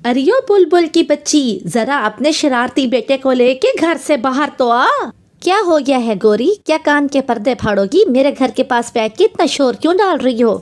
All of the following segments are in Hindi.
अरियो बुलबुल की बच्ची, जरा अपने शरारती बेटे को लेके घर से बाहर तो आ। क्या हो गया है गोरी, क्या कान के पर्दे फाड़ोगी? मेरे घर के पास बैठ के इतना शोर क्यों डाल रही हो?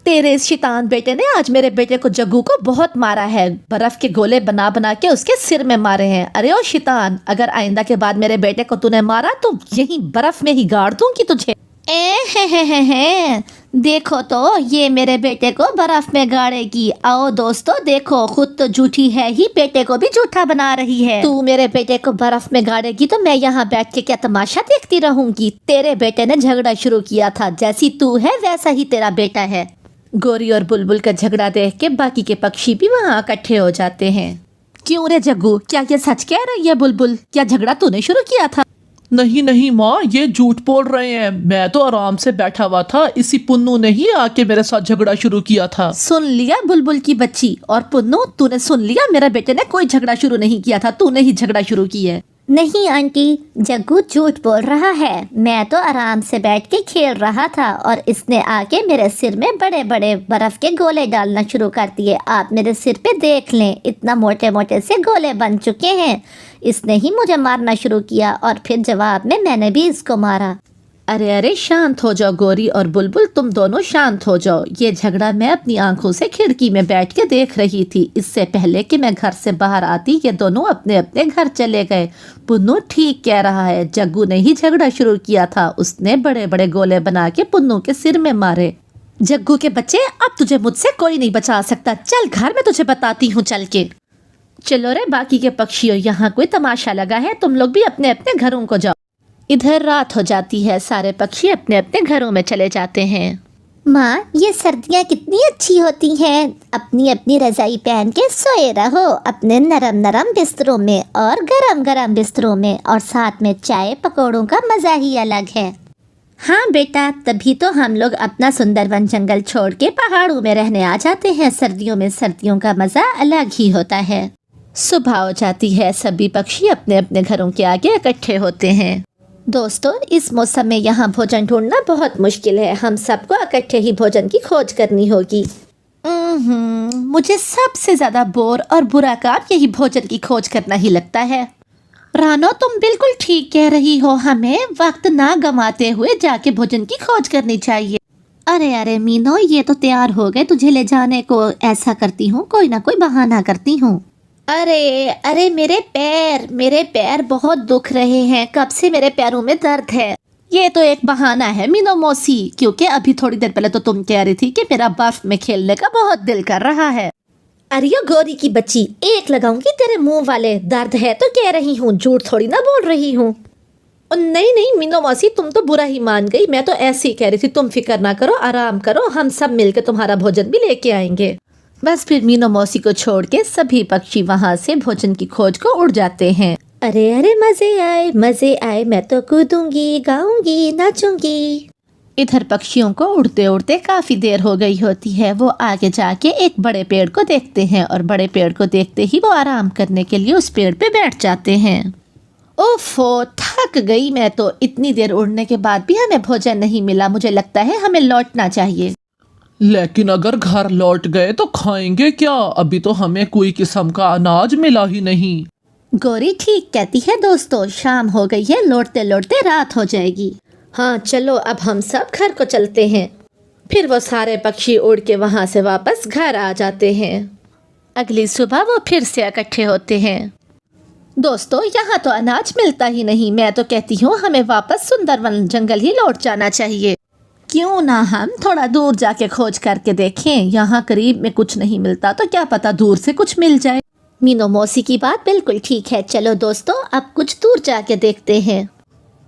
तेरे इस शैतान बेटे ने आज मेरे बेटे को जग्गू को बहुत मारा है। बर्फ के गोले बना बना के उसके सिर में मारे हैं। अरे ओ शैतान, अगर आइंदा के बाद मेरे बेटे को तूने मारा तो यहीं बर्फ में ही गाड़ दूंगी तुझे। हे देखो तो ये मेरे बेटे को बर्फ में गाड़ेगी। आओ दोस्तों देखो, खुद तो झूठी है ही, बेटे को भी झूठा बना रही है। तू मेरे बेटे को बर्फ में गाड़ेगी तो मैं यहाँ बैठ के क्या तमाशा देखती रहूंगी? तेरे बेटे ने झगड़ा शुरू किया था, जैसी तू है वैसा ही तेरा बेटा है। गोरी और बुलबुल का झगड़ा देख के बाकी के पक्षी भी वहाँ इकट्ठे हो जाते हैं। क्यों रे जग्गू, क्या ये सच कह रही है बुलबुल? क्या झगड़ा तूने शुरू किया था? नहीं नहीं माँ, ये झूठ बोल रहे हैं। मैं तो आराम से बैठा हुआ था, इसी पुन्नू ने ही आके मेरे साथ झगड़ा शुरू किया था। सुन लिया बुलबुल की बच्ची और पुन्नू, तूने सुन लिया? मेरे बेटे ने कोई झगड़ा शुरू नहीं किया था, तूने ही झगड़ा शुरू किया है। नहीं आंटी, जग्गू झूठ बोल रहा है। मैं तो आराम से बैठ के खेल रहा था और इसने आके मेरे सिर में बड़े बड़े बर्फ के गोले डालना शुरू कर दिए। आप मेरे सिर पे देख लें, इतना मोटे मोटे से गोले बन चुके हैं। इसने ही मुझे मारना शुरू किया और फिर जवाब में मैंने भी इसको मारा। अरे अरे शांत हो जाओ गोरी और बुलबुल, तुम दोनों शांत हो जाओ। ये झगड़ा मैं अपनी आंखों से खिड़की में बैठ के देख रही थी। इससे पहले कि मैं घर से बाहर आती ये दोनों अपने अपने घर चले गए। पुन्नू ठीक कह रहा है, जग्गू ने ही झगड़ा शुरू किया था। उसने बड़े बड़े गोले बना के पुन्नू के सिर में मारे। जग्गू के बच्चे, अब तुझे मुझसे कोई नहीं बचा सकता। चल घर में तुझे बताती हूँ चल के। चलो रे बाकी के पक्षियों, यहाँ कोई तमाशा लगा है, तुम लोग भी अपने अपने घरों को जाओ। इधर रात हो जाती है, सारे पक्षी अपने अपने घरों में चले जाते हैं। माँ, ये सर्दियाँ कितनी अच्छी होती हैं। अपनी अपनी रजाई पहन के सोए रहो अपने नरम नरम बिस्तरों में और गरम गरम बिस्तरों में, और साथ में चाय पकौड़ों का मज़ा ही अलग है। हाँ बेटा, तभी तो हम लोग अपना सुंदरवन जंगल छोड़ के पहाड़ों में रहने आ जाते हैं। सर्दियों में सर्दियों का मज़ा अलग ही होता है। सुबह हो जाती है, सभी पक्षी अपने अपने घरों के आगे इकट्ठे होते हैं। दोस्तों, इस मौसम में यहाँ भोजन ढूंढना बहुत मुश्किल है। हम सबको इकट्ठे ही भोजन की खोज करनी होगी। मुझे सबसे ज़्यादा बोर और बुरा काम यही भोजन की खोज करना ही लगता है। रानो, तुम बिल्कुल ठीक कह रही हो। हमें वक्त ना गंवाते हुए जाके भोजन की खोज करनी चाहिए। अरे अरे मीनो, ये तो तैयार हो गए तुझे ले जाने को। ऐसा करती हूँ, कोई ना कोई बहाना करती हूँ। अरे अरे मेरे पैर बहुत दुख रहे हैं। कब से मेरे पैरों में दर्द है। ये तो एक बहाना है मीनो मौसी, क्योंकि अभी थोड़ी देर पहले तो तुम कह रही थी कि मेरा बर्फ में खेलने का बहुत दिल कर रहा है। अरे गोरी की बच्ची, एक लगाऊंगी तेरे मुंह वाले। दर्द है तो कह रही हूँ, झूठ थोड़ी ना बोल रही हूँ। नहीं नहीं मीनो मौसी, तुम तो बुरा ही मान गई। मैं तो ऐसे ही कह रही थी, तुम फिक्र ना करो, आराम करो, हम सब मिलकर तुम्हारा भोजन भी लेके आएंगे। बस फिर मीनो मौसी को छोड़ के सभी पक्षी वहाँ से भोजन की खोज को उड़ जाते हैं। अरे अरे मजे आए, मैं तो कूदूंगी, गाऊंगी, नाचूंगी। इधर पक्षियों को उड़ते उड़ते काफी देर हो गई होती है। वो आगे जाके एक बड़े पेड़ को देखते हैं और बड़े पेड़ को देखते ही वो आराम करने के लिए उस पेड़ पे बैठ जाते हैं। ओफो, थक गई मैं तो। इतनी देर उड़ने के बाद भी हमें भोजन नहीं मिला। मुझे लगता है हमें लौटना चाहिए। लेकिन अगर घर लौट गए तो खाएंगे क्या? अभी तो हमें कोई किस्म का अनाज मिला ही नहीं। गोरी ठीक कहती है दोस्तों, शाम हो गई है, लौटते लौटते रात हो जाएगी। हाँ चलो, अब हम सब घर को चलते हैं। फिर वो सारे पक्षी उड़ के वहाँ से वापस घर आ जाते हैं। अगली सुबह वो फिर से इकट्ठे होते हैं। दोस्तों, यहाँ तो अनाज मिलता ही नहीं। मैं तो कहती हूँ हमें वापस सुंदरवन जंगल ही लौट जाना चाहिए। क्यों ना हम थोड़ा दूर जाके खोज करके देखें। यहाँ करीब में कुछ नहीं मिलता तो क्या पता दूर से कुछ मिल जाए। मीनो मौसी की बात बिल्कुल ठीक है। चलो दोस्तों, अब कुछ दूर जाके देखते हैं।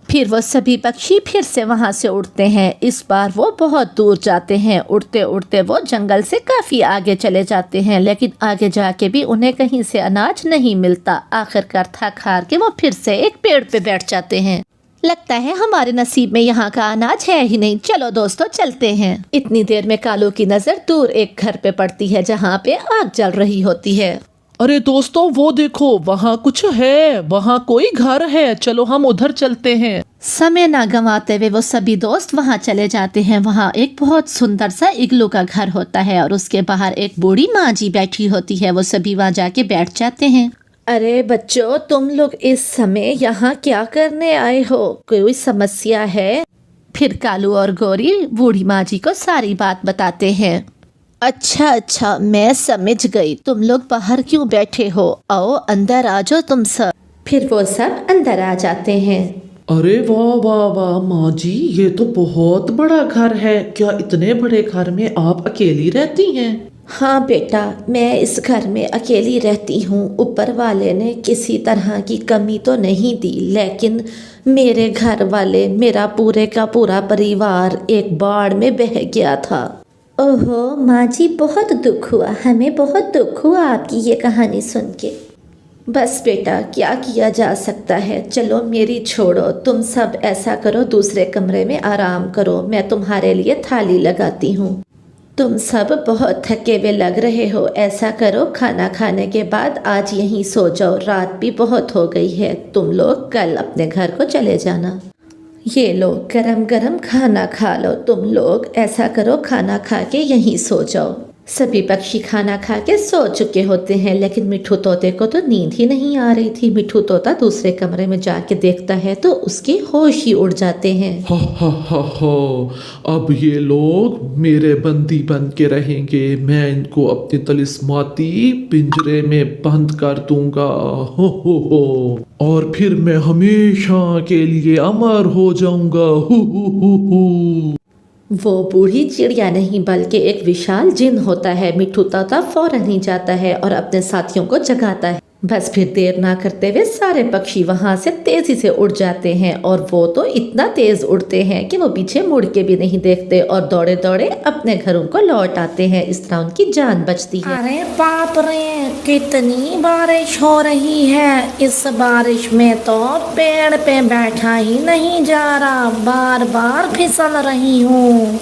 फिर वो सभी पक्षी फिर से वहाँ से उड़ते हैं। इस बार वो बहुत दूर जाते हैं। उड़ते उड़ते वो जंगल से काफ़ी आगे चले जाते हैं, लेकिन आगे जाके भी उन्हें कहीं से अनाज नहीं मिलता। आखिरकार थक हार के वो फिर से एक पेड़ पे बैठ जाते हैं। लगता है हमारे नसीब में यहाँ का अनाज है ही नहीं। चलो दोस्तों, चलते हैं। इतनी देर में कालू की नज़र दूर एक घर पे पड़ती है जहाँ पे आग जल रही होती है। अरे दोस्तों, वो देखो, वहाँ कुछ है, वहाँ कोई घर है। चलो हम उधर चलते हैं। समय ना गंवाते हुए वो सभी दोस्त वहाँ चले जाते हैं। वहाँ एक बहुत सुंदर सा इग्लू का घर होता है और उसके बाहर एक बूढ़ी माँ जी बैठी होती है। वो सभी वहाँ जाके बैठ जाते हैं। अरे बच्चों, तुम लोग इस समय यहाँ क्या करने आए हो? कोई समस्या है? फिर कालू और गौरी बूढ़ी माँ जी को सारी बात बताते हैं। अच्छा, मैं समझ गई। तुम लोग बाहर क्यों बैठे हो? आओ अंदर आ जाओ तुम सब। फिर वो सब अंदर आ जाते हैं। अरे वाह वाह वाह माँ जी, ये तो बहुत बड़ा घर है। क्या इतने बड़े घर में आप अकेली रहती हैं? हाँ बेटा, मैं इस घर में अकेली रहती हूँ। ऊपर वाले ने किसी तरह की कमी तो नहीं दी, लेकिन मेरे घर वाले, मेरा पूरे का पूरा परिवार एक बाढ़ में बह गया था। ओहो माँ जी, बहुत दुख हुआ, हमें बहुत दुख हुआ आपकी ये कहानी सुन के। बस बेटा, क्या किया जा सकता है। चलो मेरी छोड़ो, तुम सब ऐसा करो, दूसरे कमरे में आराम करो। मैं तुम्हारे लिए थाली लगाती हूँ। तुम सब बहुत थके हुए लग रहे हो। ऐसा करो, खाना खाने के बाद आज यहीं सो जाओ। रात भी बहुत हो गई है। तुम लोग कल अपने घर को चले जाना। ये लो, गरम गरम खाना खा लो। तुम लोग ऐसा करो, खाना खा के यहीं सो जाओ। सभी पक्षी खाना खा के सो चुके होते हैं, लेकिन मिठू तोते को तो नींद ही नहीं आ रही थी। मिठू तोता दूसरे कमरे में जाके देखता है तो उसके होश ही उड़ जाते हैं। हा, अब ये लोग मेरे बंदी बन के रहेंगे। मैं इनको अपनी तलिस्माती पिंजरे में बंद कर दूंगा। हो और फिर मैं हमेशा के लिए अमर हो जाऊंगा। हो। वो बूढ़ी चिड़िया नहीं बल्कि एक विशाल जिन होता है। मिठू तोता फौरन ही जाता है और अपने साथियों को जगाता है। बस फिर देर ना करते हुए सारे पक्षी वहां से तेजी से उड़ जाते हैं और वो तो इतना तेज उड़ते हैं कि वो पीछे मुड़ के भी नहीं देखते और दौड़े दौड़े अपने घरों को लौट आते हैं। इस तरह उनकी जान बचती है। अरे बाप रे, कितनी बारिश हो रही है। इस बारिश में तो पेड़ पे बैठा ही नहीं जा रहा, बार बार फिसल रही हूँ।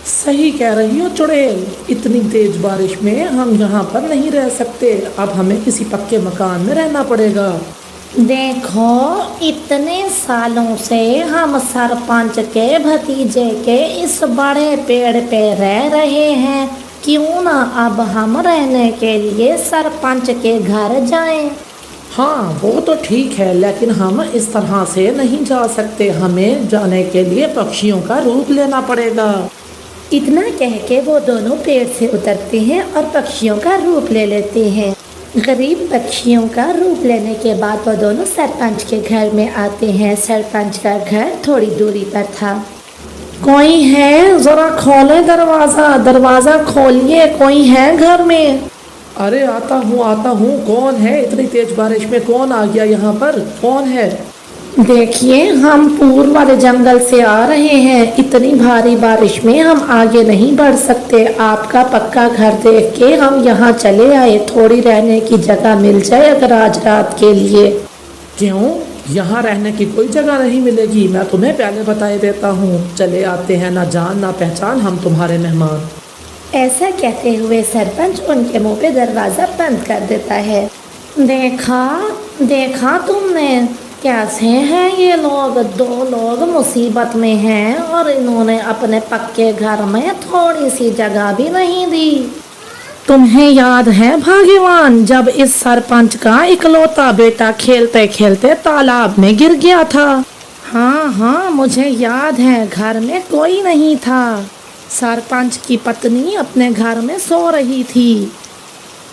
सही कह रही हो चुड़ैल, इतनी तेज बारिश में हम यहाँ पर नहीं रह सकते। अब हमें किसी पक्के मकान में रहना पड़ेगा। देखो, इतने सालों से हम सरपंच के भतीजे के इस बड़े पेड़ पे रह रहे हैं। क्यों ना अब हम रहने के लिए सरपंच के घर जाएं। हाँ वो तो ठीक है, लेकिन हम इस तरह से नहीं जा सकते। हमें जाने के लिए पक्षियों का रूप लेना पड़ेगा। इतना कह के वो दोनों पेड़ से उतरते हैं और पक्षियों का रूप ले लेते हैं। गरीब पक्षियों का रूप लेने के बाद वो दोनों सरपंच के घर में आते हैं। सरपंच का घर थोड़ी दूरी पर था। कोई है? जरा खोले दरवाजा, दरवाजा खोलिए, कोई है घर में? अरे आता हूँ। कौन है? इतनी तेज बारिश में कौन आ गया यहाँ पर? कौन है? देखिए, हम पूर्व वाले जंगल से आ रहे हैं। इतनी भारी बारिश में हम आगे नहीं बढ़ सकते। आपका पक्का घर देख के हम यहाँ चले आए। थोड़ी रहने की जगह मिल जाए अगर आज रात के लिए। क्यों? यहाँ रहने की कोई जगह नहीं मिलेगी। मैं तुम्हें पहले बताए देता हूँ। चले आते हैं, ना जान ना पहचान, हम तुम्हारे मेहमान। ऐसा कहते हुए सरपंच उनके मुंह पे दरवाजा बंद कर देता है। देखा तुमने कैसे हैं ये लोग? दो लोग मुसीबत में हैं और इन्होंने अपने पक्के घर में थोड़ी सी जगह भी नहीं दी। तुम्हें याद है भाग्यवान, जब इस सरपंच का इकलौता बेटा खेलते खेलते तालाब में गिर गया था? हाँ, मुझे याद है। घर में कोई नहीं था। सरपंच की पत्नी अपने घर में सो रही थी।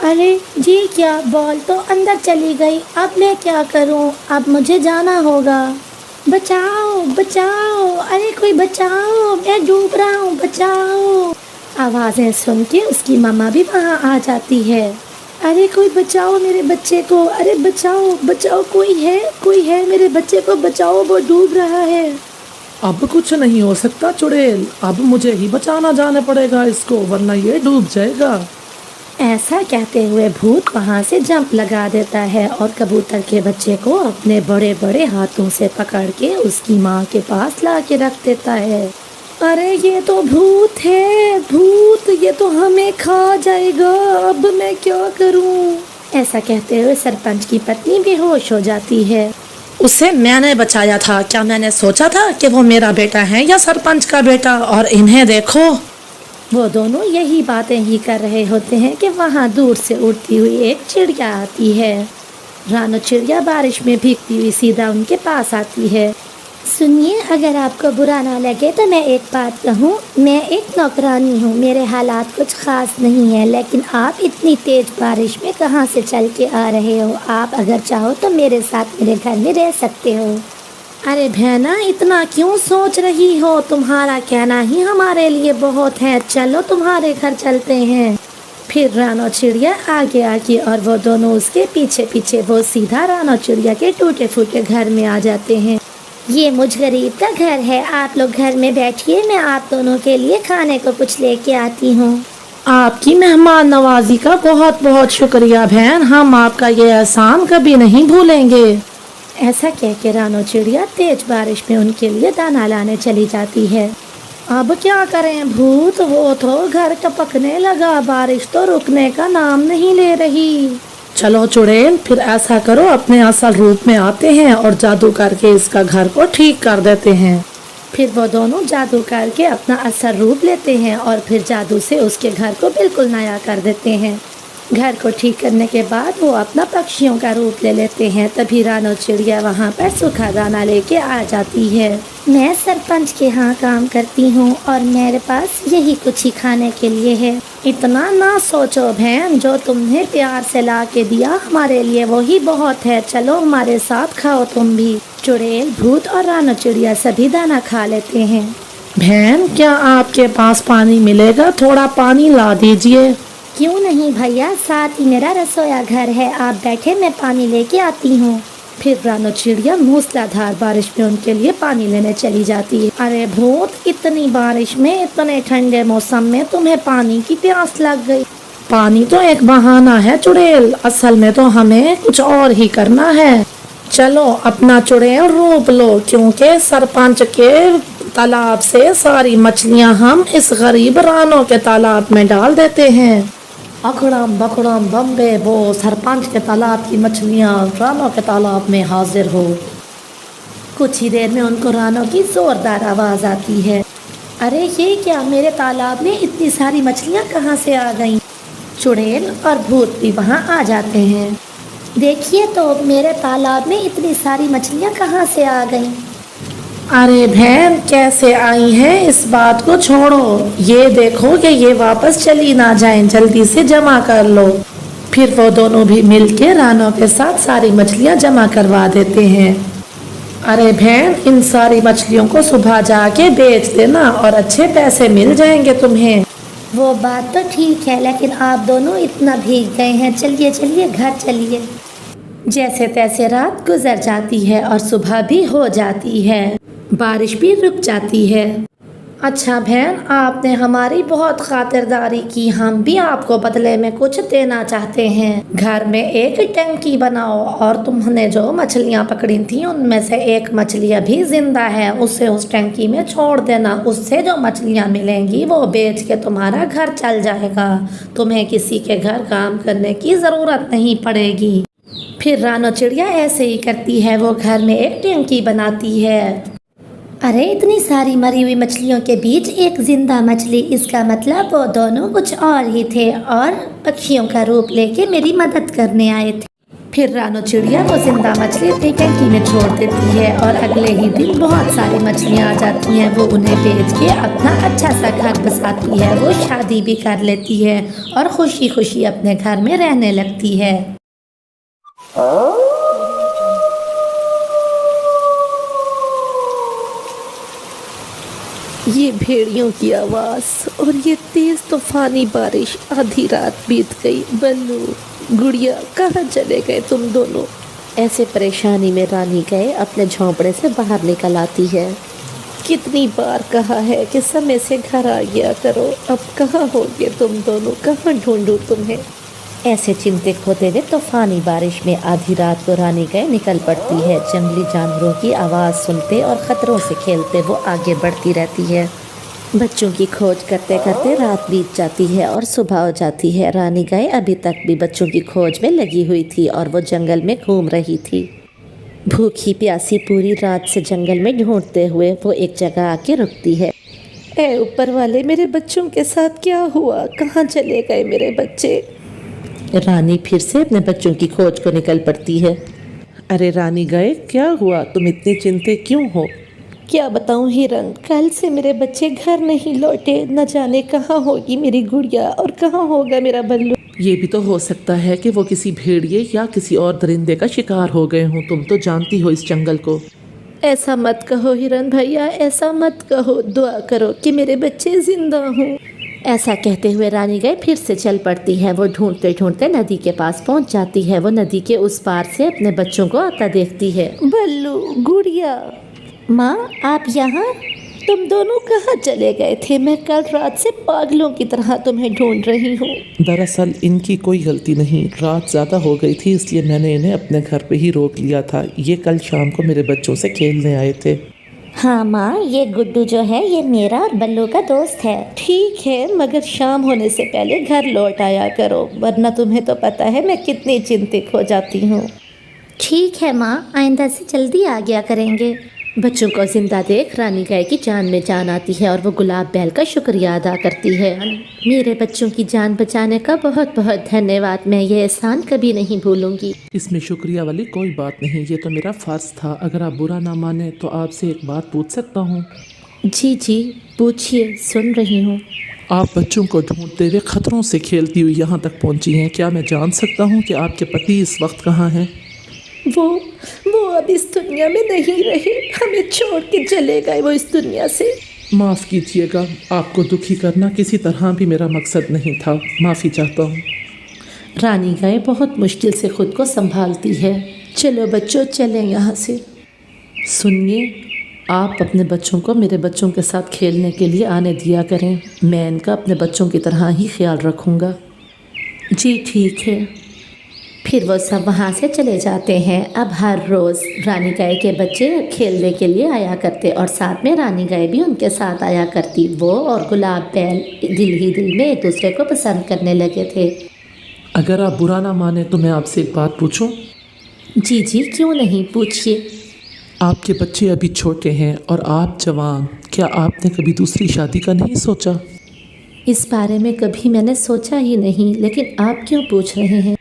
अरे जी, क्या बॉल तो अंदर चली गई। अब मैं क्या करूं? अब मुझे जाना होगा। बचाओ, अरे कोई बचाओ, मैं डूब रहा हूँ, बचाओ। आवाज़ें सुन के उसकी मम्मा भी वहाँ आ जाती है। अरे कोई बचाओ मेरे बच्चे को, अरे बचाओ, कोई है मेरे बच्चे को बचाओ, वो डूब रहा है। अब कुछ नहीं हो सकता चुड़ैल, अब मुझे ही बचाना जाना पड़ेगा इसको, वरना ये डूब जाएगा। ऐसा कहते हुए भूत वहाँ से जंप लगा देता है और कबूतर के बच्चे को अपने बड़े बड़े हाथों से पकड़ के उसकी माँ के पास ला के रख देता है। अरे ये तो भूत है, ये तो हमें खा जाएगा। अब मैं क्या करूँ? ऐसा कहते हुए सरपंच की पत्नी बेहोश हो जाती है। उसे मैंने बचाया था। क्या मैंने सोचा था कि वो मेरा बेटा है या सरपंच का बेटा? और इन्हें देखो। वो दोनों यही बातें ही कर रहे होते हैं कि वहाँ दूर से उड़ती हुई एक चिड़िया आती है। रानो चिड़िया बारिश में भीगती हुई सीधा उनके पास आती है। सुनिए, अगर आपको बुरा ना लगे तो मैं एक बात कहूँ। मैं एक नौकरानी हूँ, मेरे हालात कुछ ख़ास नहीं है, लेकिन आप इतनी तेज़ बारिश में कहाँ से चल के आ रहे हो? आप अगर चाहो तो मेरे साथ मेरे घर में रह सकते हो। अरे बहना, इतना क्यों सोच रही हो? तुम्हारा कहना ही हमारे लिए बहुत है। चलो तुम्हारे घर चलते हैं। फिर रानो चिड़िया आगे आगे और वो दोनों उसके पीछे पीछे वो सीधा रानो चिड़िया के टूटे फूटे घर में आ जाते हैं। ये मुझ गरीब का घर है, आप लोग घर में बैठिए, मैं आप दोनों के लिए खाने को कुछ लेके आती हूँ। आपकी मेहमान नवाजी का बहुत बहुत शुक्रिया बहन, हम आपका ये एहसान कभी नहीं भूलेंगे। ऐसा कह के रानो चिड़िया तेज बारिश में उनके लिए दाना लाने चली जाती है। अब क्या करें भूत, वो तो घर टपकने लगा, बारिश तो रुकने का नाम नहीं ले रही। चलो चुड़ैल, फिर ऐसा करो, अपने असल रूप में आते हैं और जादू करके इसका घर को ठीक कर देते हैं। फिर वो दोनों जादू करके अपना असल रूप लेते हैं और फिर जादू से उसके घर को बिल्कुल नया कर देते हैं। घर को ठीक करने के बाद वो अपना पक्षियों का रूप ले लेते हैं। तभी रानो चिड़िया वहाँ पर सूखा दाना लेके आ जाती है। मैं सरपंच के यहाँ काम करती हूँ और मेरे पास यही कुछ ही खाने के लिए है। इतना ना सोचो बहन, जो तुमने प्यार से ला के दिया हमारे लिए वही बहुत है। चलो हमारे साथ खाओ तुम भी। चुड़ैल, भूत और रानो चिड़िया सभी दाना खा लेते हैं। बहन, क्या आपके पास पानी मिलेगा? थोड़ा पानी ला दीजिए। क्यों नहीं भैया, साथ ही मेरा रसोया घर है, आप बैठे, मैं पानी लेके आती हूँ। फिर रानो चिड़िया मूसलाधार बारिश में उनके लिए पानी लेने चली जाती है। अरे भूत, इतनी बारिश में, इतने ठंडे मौसम में तुम्हें पानी की प्यास लग गई? पानी तो एक बहाना है चुड़ैल, असल में तो हमें कुछ और ही करना है। चलो अपना चुड़ैल रूप लो, क्योंकि सरपंच के तालाब से सारी मछलियाँ हम इस गरीब रानो के तालाब में डाल देते हैं। अकड़म बकड़म बम्बे बो, सरपंच के तालाब की मछलियाँ रानो के तालाब में हाजिर हो। कुछ ही देर में उनको रानो की जोरदार आवाज आती है। अरे ये क्या, मेरे तालाब में इतनी सारी मछलियाँ कहाँ से आ गईं? चुड़ैल और भूत भी वहाँ आ जाते हैं। देखिए तो मेरे तालाब में इतनी सारी मछलियाँ कहाँ से आ गईं? अरे बहन, कैसे आई हैं इस बात को छोड़ो, ये देखो कि ये वापस चली ना जाएं, जल्दी से जमा कर लो। फिर वो दोनों भी मिलके रानो के साथ सारी मछलियाँ जमा करवा देते हैं। अरे बहन, इन सारी मछलियों को सुबह जाके बेच देना और अच्छे पैसे मिल जाएंगे तुम्हें। वो बात तो ठीक है, लेकिन आप दोनों इतना भीग गए हैं, चलिए चलिए घर चलिए। जैसे तैसे रात गुजर जाती है और सुबह भी हो जाती है, बारिश भी रुक जाती है। अच्छा बहन, आपने हमारी बहुत खातिरदारी की, हम भी आपको बदले में कुछ देना चाहते हैं। घर में एक टंकी बनाओ और तुमने जो मछलियाँ पकड़ी थी उनमें से एक मछली अभी जिंदा है, उसे उस टंकी में छोड़ देना। उससे जो मछलियाँ मिलेंगी वो बेच के तुम्हारा घर चल जाएगा, तुम्हें किसी के घर काम करने की ज़रूरत नहीं पड़ेगी। फिर रानो चिड़िया ऐसे ही करती है, वो घर में एक टंकी बनाती है। अरे इतनी सारी मरी हुई मछलियों के बीच एक जिंदा मछली, इसका मतलब वो दोनों कुछ और ही थे और पक्षियों का रूप लेके मेरी मदद करने आए थे। फिर रानो चिड़िया वो जिंदा मछली अपनी टंकी में छोड़ देती है और अगले ही दिन बहुत सारी मछलियाँ आ जाती हैं। वो उन्हें बेच के अपना अच्छा सा घर बसाती है, वो शादी भी कर लेती है और खुशी खुशी अपने घर में रहने लगती है। ये भेड़ियों की आवाज़ और ये तेज़ तूफानी बारिश, आधी रात बीत गई। बल्लू गुड़िया, कहाँ चले गए तुम दोनों? ऐसे परेशानी में रानी गए अपने झोंपड़े से बाहर निकल आती है। कितनी बार कहा है कि समय से घर आ गया करो, अब कहाँ हो गए तुम दोनों, कहाँ ढूंढूं तुम्हें? ऐसे चिंतित होते हुए तूफानी बारिश में आधी रात को रानी गए निकल पड़ती है। जंगली जानवरों की आवाज़ सुनते और ख़तरों से खेलते वो आगे बढ़ती रहती है। बच्चों की खोज करते करते रात बीत जाती है और सुबह हो जाती है। रानी गए अभी तक भी बच्चों की खोज में लगी हुई थी और वो जंगल में घूम रही थी। भूखी प्यासी पूरी रात से जंगल में ढूंढते हुए वो एक जगह आके रुकती है। ए ऊपर वाले, मेरे बच्चों के साथ क्या हुआ? कहाँ चले गए मेरे बच्चे? रानी फिर से अपने बच्चों की खोज को निकल पड़ती है। अरे रानी गए, क्या हुआ? तुम इतनी चिंतित क्यों हो? क्या बताऊं हिरन, कल से मेरे बच्चे घर नहीं लौटे। न जाने कहाँ होगी मेरी गुड़िया और कहाँ होगा मेरा बल्लू। ये भी तो हो सकता है कि वो किसी भेड़िए या किसी और दरिंदे का शिकार हो गए हों। तुम तो जानती हो इस जंगल को। ऐसा मत कहो हिरन भैया, ऐसा मत कहो। दुआ करो कि मेरे बच्चे जिंदा हों। ऐसा कहते हुए रानी गाय फिर से चल पड़ती है। वो ढूंढते ढूंढते नदी के पास पहुंच जाती है। वो नदी के उस पार से अपने बच्चों को आता देखती है। बल्लू, गुड़िया। माँ, आप यहाँ? तुम दोनों कहाँ चले गए थे? मैं कल रात से पागलों की तरह तुम्हें ढूंढ रही हूँ। दरअसल इनकी कोई गलती नहीं, रात ज़्यादा हो गई थी इसलिए मैंने इन्हें अपने घर पे ही रोक लिया था। ये कल शाम को मेरे बच्चों से खेलने आए थे। हाँ माँ, ये गुड्डू जो है ये मेरा और बल्लू का दोस्त है। ठीक है, मगर शाम होने से पहले घर लौट आया करो, वरना तुम्हें तो पता है मैं कितनी चिंतित हो जाती हूँ। ठीक है माँ, आइंदा से जल्दी आ गया करेंगे। बच्चों को जिंदा देख रानी गाय की जान में जान आती है और वो गुलाब बैल का शुक्रिया अदा करती है। मेरे बच्चों की जान बचाने का बहुत बहुत धन्यवाद। मैं ये एहसान कभी नहीं भूलूंगी। इसमें शुक्रिया वाली कोई बात नहीं, ये तो मेरा फ़र्ज़ था। अगर आप बुरा ना माने तो आपसे एक बात पूछ सकता हूँ? जी जी, पूछिए, सुन रही हूँ। आप बच्चों को ढूंढते हुए खतरों से खेलती हुई यहाँ तक पहुँची हैं। क्या मैं जान सकता हूँ कि आपके पति इस वक्त कहाँ हैं? वो अब इस दुनिया में नहीं रहे। हमें छोड़ के चले गए वो इस दुनिया से। माफ़ कीजिएगा, आपको दुखी करना किसी तरह भी मेरा मकसद नहीं था। माफ़ी चाहता हूँ। रानी गाय बहुत मुश्किल से खुद को संभालती है। चलो बच्चों, चलें यहाँ से। सुनिए, आप अपने बच्चों को मेरे बच्चों के साथ खेलने के लिए आने दिया करें। मैं इनका अपने बच्चों की तरह ही ख्याल रखूँगा। जी ठीक है। फिर वो सब वहाँ से चले जाते हैं। अब हर रोज़ रानी गाय के बच्चे खेलने के लिए आया करते और साथ में रानी गाय भी उनके साथ आया करती। वो और गुलाब बैल दिल ही दिल में एक दूसरे को पसंद करने लगे थे। अगर आप बुरा ना माने तो मैं आपसे एक बात पूछूं? जी जी, क्यों नहीं, पूछिए। आपके बच्चे अभी छोटे हैं और आप जवान, क्या आपने कभी दूसरी शादी का नहीं सोचा? इस बारे में कभी मैंने सोचा ही नहीं, लेकिन आप क्यों पूछ रहे हैं?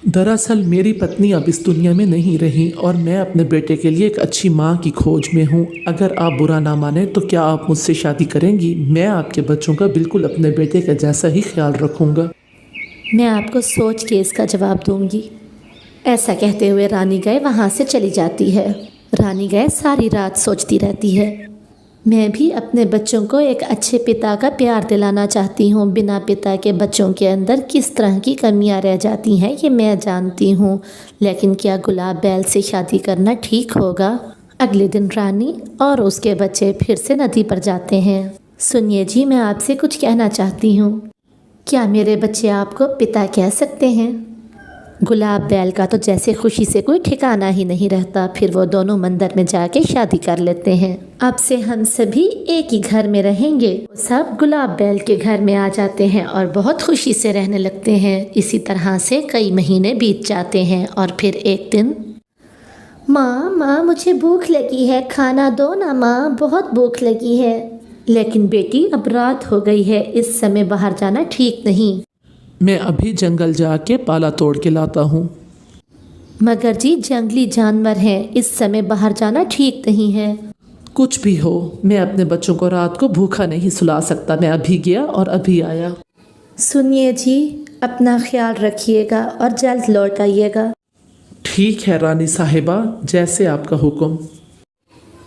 दरअसल मेरी पत्नी अब इस दुनिया में नहीं रही और मैं अपने बेटे के लिए एक अच्छी माँ की खोज में हूँ। अगर आप बुरा ना माने तो क्या आप मुझसे शादी करेंगी? मैं आपके बच्चों का बिल्कुल अपने बेटे के जैसा ही ख्याल रखूँगा। मैं आपको सोच के इसका जवाब दूंगी। ऐसा कहते हुए रानी गाय वहाँ से चली जाती है। रानी गाय सारी रात सोचती रहती है। मैं भी अपने बच्चों को एक अच्छे पिता का प्यार दिलाना चाहती हूँ। बिना पिता के बच्चों के अंदर किस तरह की कमियाँ रह जाती हैं ये मैं जानती हूँ, लेकिन क्या गुलाब बैल से शादी करना ठीक होगा? अगले दिन रानी और उसके बच्चे फिर से नदी पर जाते हैं। सुनिए जी, मैं आपसे कुछ कहना चाहती हूँ। क्या मेरे बच्चे आपको पिता कह सकते हैं? गुलाब बैल का तो जैसे खुशी से कोई ठिकाना ही नहीं रहता। फिर वो दोनों मंदिर में जाके शादी कर लेते हैं। अब से हम सभी एक ही घर में रहेंगे। सब गुलाब बैल के घर में आ जाते हैं और बहुत खुशी से रहने लगते हैं। इसी तरह से कई महीने बीत जाते हैं और फिर एक दिन, माँ मुझे भूख लगी है, खाना दो ना माँ, बहुत भूख लगी है। लेकिन बेटी अब रात हो गई है, इस समय बाहर जाना ठीक नहीं। मैं अभी जंगल जाके पाला तोड़ के लाता हूँ। मगर जी, जंगली जानवर हैं, इस समय बाहर जाना ठीक नहीं है। कुछ भी हो, मैं अपने बच्चों को रात को भूखा नहीं सुला सकता। मैं अभी गया और अभी आया। सुनिए जी, अपना ख्याल रखिएगा और जल्द लौट आइएगा। ठीक है रानी साहिबा, जैसे आपका हुक्म।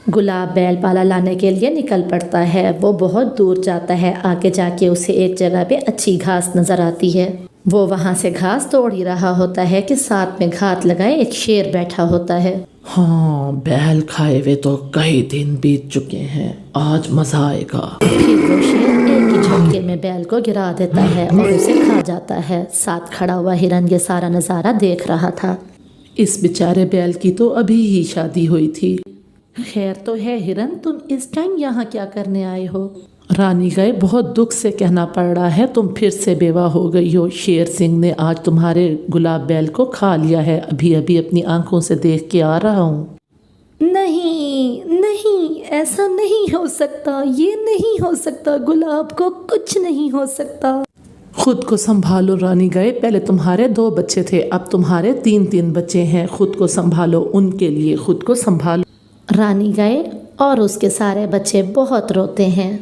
गुलाब बैल पाला लाने के लिए निकल पड़ता है। वो बहुत दूर जाता है। आगे जाके उसे एक जगह पे अच्छी घास नज़र आती है। वो वहाँ से घास तोड़ ही रहा होता है कि साथ में घात लगाए एक शेर बैठा होता है। हाँ, बैल खाए हुए तो कई दिन बीत चुके हैं, आज मज़ा आएगा। फिर वो शेर एक ही झटके में बैल को गिरा देता है और उसे खा जाता है। साथ खड़ा हुआ हिरन ये सारा नज़ारा देख रहा था। इस बेचारे बैल की तो अभी ही शादी हुई थी। खैर तो है हिरन, तुम इस टाइम यहाँ क्या करने आए हो? रानी गाय, बहुत दुख से कहना पड़ रहा है, तुम फिर से बेवा हो गई हो। शेर सिंह ने आज तुम्हारे गुलाब बैल को खा लिया है। अभी अभी अपनी आंखों से देख के आ रहा हूँ। नहीं नहीं, ऐसा नहीं हो सकता, ये नहीं हो सकता, गुलाब को कुछ नहीं हो सकता। खुद को संभालो रानी गए, पहले तुम्हारे 2 बच्चे थे, अब तुम्हारे 3-3 बच्चे हैं। खुद को संभालो, उनके लिए खुद को संभालो। रानी गए और उसके सारे बच्चे बहुत रोते हैं।